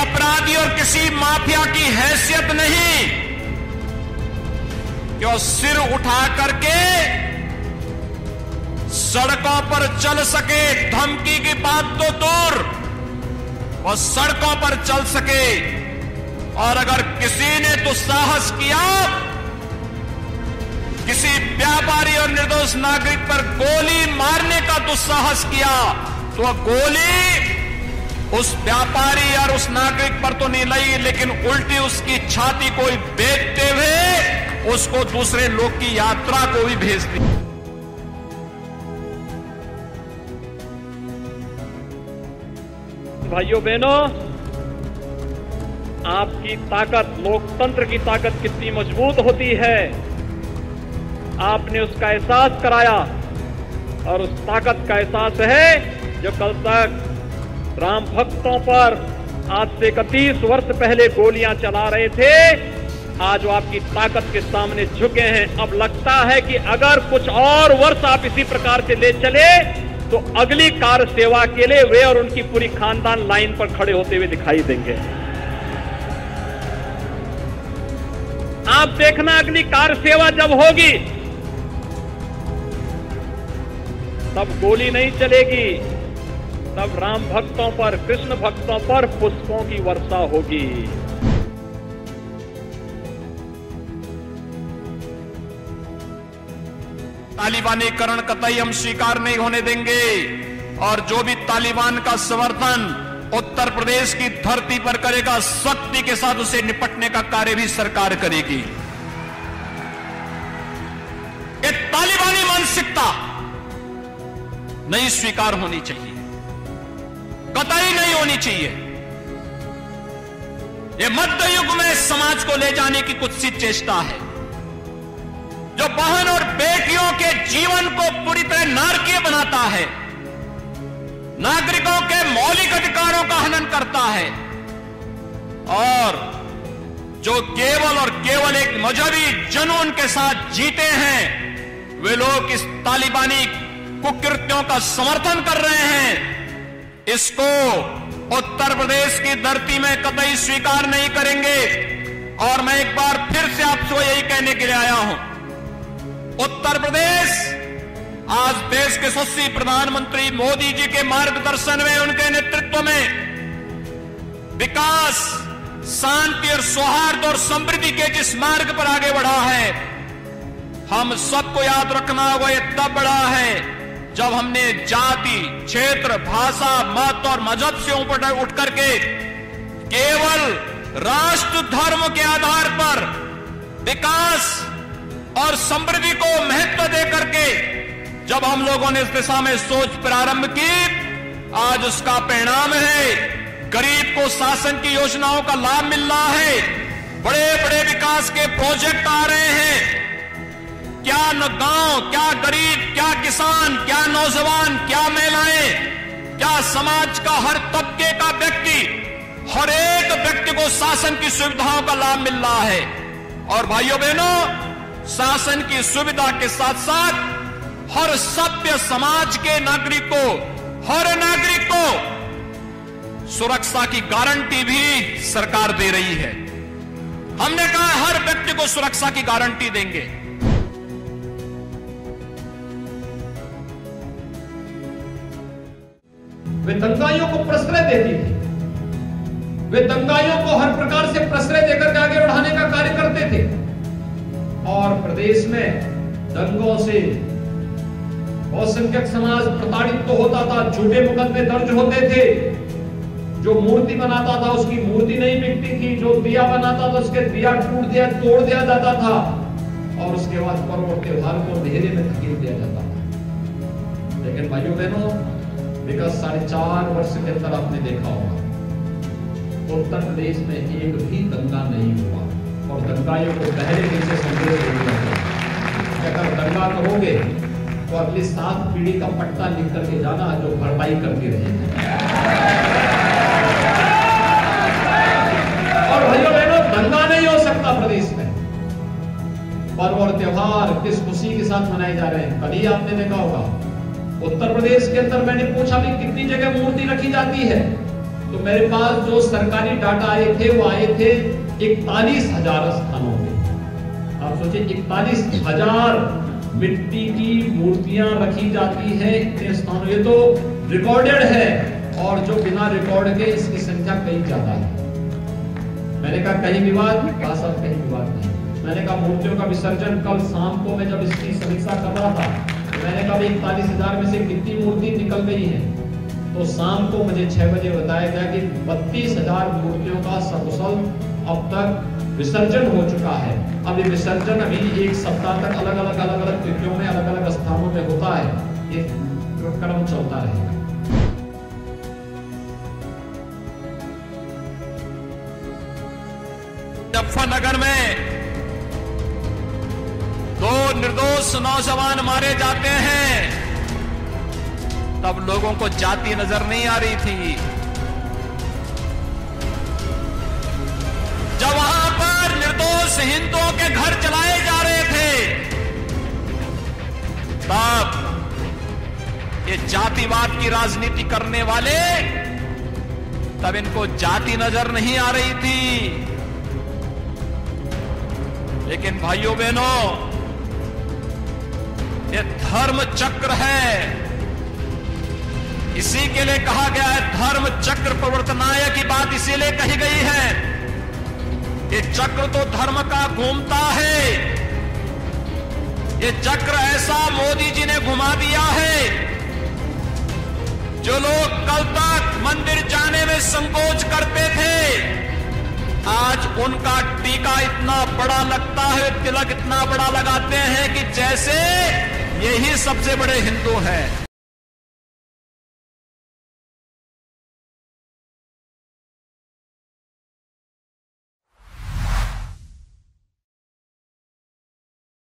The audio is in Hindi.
अपराधी और किसी माफिया की हैसियत नहीं कि वो सिर उठा करके सड़कों पर चल सके। धमकी की बात तो दूर, वो सड़कों पर चल सके। और अगर किसी ने दुस्साहस किया, किसी व्यापारी और निर्दोष नागरिक पर गोली मारने का दुस्साहस किया, तो वह गोली उस व्यापारी और उस नागरिक पर तो नहीं लगी, लेकिन उल्टी उसकी छाती को बेचते हुए उसको दूसरे लोग की यात्रा को भी भेज दी। भाइयों बहनों, आपकी ताकत, लोकतंत्र की ताकत कितनी मजबूत होती है, आपने उसका एहसास कराया। और उस ताकत का एहसास है जो कल तक राम भक्तों पर आज से 31 वर्ष पहले गोलियां चला रहे थे, आज वो आपकी ताकत के सामने झुके हैं। अब लगता है कि अगर कुछ और वर्ष आप इसी प्रकार से ले चले तो अगली कार सेवा के लिए वे और उनकी पूरी खानदान लाइन पर खड़े होते हुए दिखाई देंगे। आप देखना, अगली कार सेवा जब होगी तब गोली नहीं चलेगी, तब राम भक्तों पर, कृष्ण भक्तों पर पुष्पों की वर्षा होगी। तालिबानीकरण कतई हम स्वीकार नहीं होने देंगे। और जो भी तालिबान का समर्थन उत्तर प्रदेश की धरती पर करेगा, सख्ती के साथ उसे निपटने का कार्य भी सरकार करेगी। ये तालिबानी मानसिकता नहीं स्वीकार होनी चाहिए, कतई नहीं होनी चाहिए। ये मध्य युग में समाज को ले जाने की कुत्सित चेष्टा है, जो बहन और बेटियों के जीवन को पूरी तरह नारकीय बनाता है, नागरिकों के मौलिक अधिकारों का हनन करता है, और जो केवल और केवल एक मजहबी जुनून के साथ जीते हैं, वे लोग इस तालिबानी कुकृत्यों का समर्थन कर रहे हैं। इसको उत्तर प्रदेश की धरती में कतई स्वीकार नहीं करेंगे। और मैं एक बार फिर से आपसे यही कहने के लिए आया हूं, उत्तर प्रदेश आज देश के यशस्वी प्रधानमंत्री मोदी जी के मार्गदर्शन में, उनके नेतृत्व में विकास, शांति और सौहार्द और समृद्धि के जिस मार्ग पर आगे बढ़ा है, हम सबको याद रखना होगा, ये तब बढ़ा है जब हमने जाति, क्षेत्र, भाषा, मत और मजहब से ऊपर उठ करके केवल राष्ट्र धर्म के आधार पर विकास और समृद्धि को महत्व दे करके जब हम लोगों ने इस दिशा में सोच प्रारंभ की, आज उसका परिणाम है गरीब को शासन की योजनाओं का लाभ मिल रहा है, बड़े बड़े विकास के प्रोजेक्ट आ रहे हैं। क्या न गांव, क्या गरीब, क्या किसान, क्या नौजवान, क्या महिलाएं, क्या समाज का हर तबके का व्यक्ति, हर एक व्यक्ति को शासन की सुविधाओं का लाभ मिल रहा है। और भाइयों बहनों, शासन की सुविधा के साथ साथ हर सभ्य समाज के नागरिक को, हर नागरिक को सुरक्षा की गारंटी भी सरकार दे रही है। हमने कहा हर व्यक्ति को सुरक्षा की गारंटी देंगे। वे दंगाइयों को प्रश्रय देती थी, वे दंगाइयों को हर प्रकार से प्रश्रय देकर के आगे बढ़ाने का कार्य करते थे। और प्रदेश में दंगों से बहुसंख्यक समाज प्रताड़ित तो होता था, झूठे मुकदमे दर्ज होते थे। जो मूर्ति बनाता था उसकी मूर्ति नहीं बिकती थी, जो दिया बनाता था उसके दिया तोड़ दिया जाता था, और उसके बाद पर्व और त्योहार को अंधेरे में धकेल दिया जाता था। लेकिन भाइयों बहनों, विगत 4.5 वर्ष के अंदर आपने देखा होगा उत्तर प्रदेश में एक भी दंगा नहीं हुआ, और दंगाइयों को पहले दिन से संदेश दे दिया कि अगर दंगा करोगे तो अगली 7 पीढ़ी का पट्टा लिख करके जाना, जो भरपाई करती रहेगी। और भाइयों बहनों, दंगा नहीं हो सकता प्रदेश में। पर्व और त्योहार किस खुशी के साथ मनाए जा रहे हैं। कल ही आपने देखा होगा उत्तर प्रदेश के अंदर, मैंने पूछा भी कितनी जगह मूर्ति रखी जाती है, तो मेरे पास जो सरकारी डाटा आए थे वो आए थे 41,000 स्थानों पे। आप सोचिए 41,000 मिट्टी की मूर्तियां रखी जाती है इतने स्थानों। ये तो रिकॉर्डेड है, और जो बिना रिकॉर्ड के इसकी संख्या कई ज्यादा है। मैंने कहा कहीं विवाद, कहा साहब कहीं विवाद नहीं। मैंने कहा मूर्तियों का विसर्जन कल शाम को मैं जब इसकी समीक्षा कर रहा था तो मैंने कहा 41,000 में से कितनी मूर्ति निकल गई है, तो शाम को मुझे 6 बजे बताया गया कि 32,000 मूर्तियों का सकुशल अब तक विसर्जन हो चुका है। अब ये विसर्जन अभी 1 सप्ताह तक अलग अलग तिथियों में अलग अलग स्थानों में होता है, ये क्रम चलता रहेगा। मुजफ्फरनगर में 2 निर्दोष नौजवान मारे जाते हैं, तब लोगों को जाति नजर नहीं आ रही थी। जब वहां पर निर्दोष हिंदुओं के घर जलाए जा रहे थे, तब ये जातिवाद की राजनीति करने वाले, तब इनको जाति नजर नहीं आ रही थी। लेकिन भाइयों बहनों, ये धर्म चक्र है, इसी के लिए कहा गया है धर्म चक्र प्रवर्तनाय की बात इसीलिए कही गई है। ये चक्र तो धर्म का घूमता है, ये चक्र ऐसा मोदी जी ने घुमा दिया है, जो लोग कल तक मंदिर जाने में संकोच करते थे, आज उनका टीका इतना बड़ा लगता है, तिलक इतना बड़ा लगाते हैं कि जैसे यही सबसे बड़े हिंदू हैं।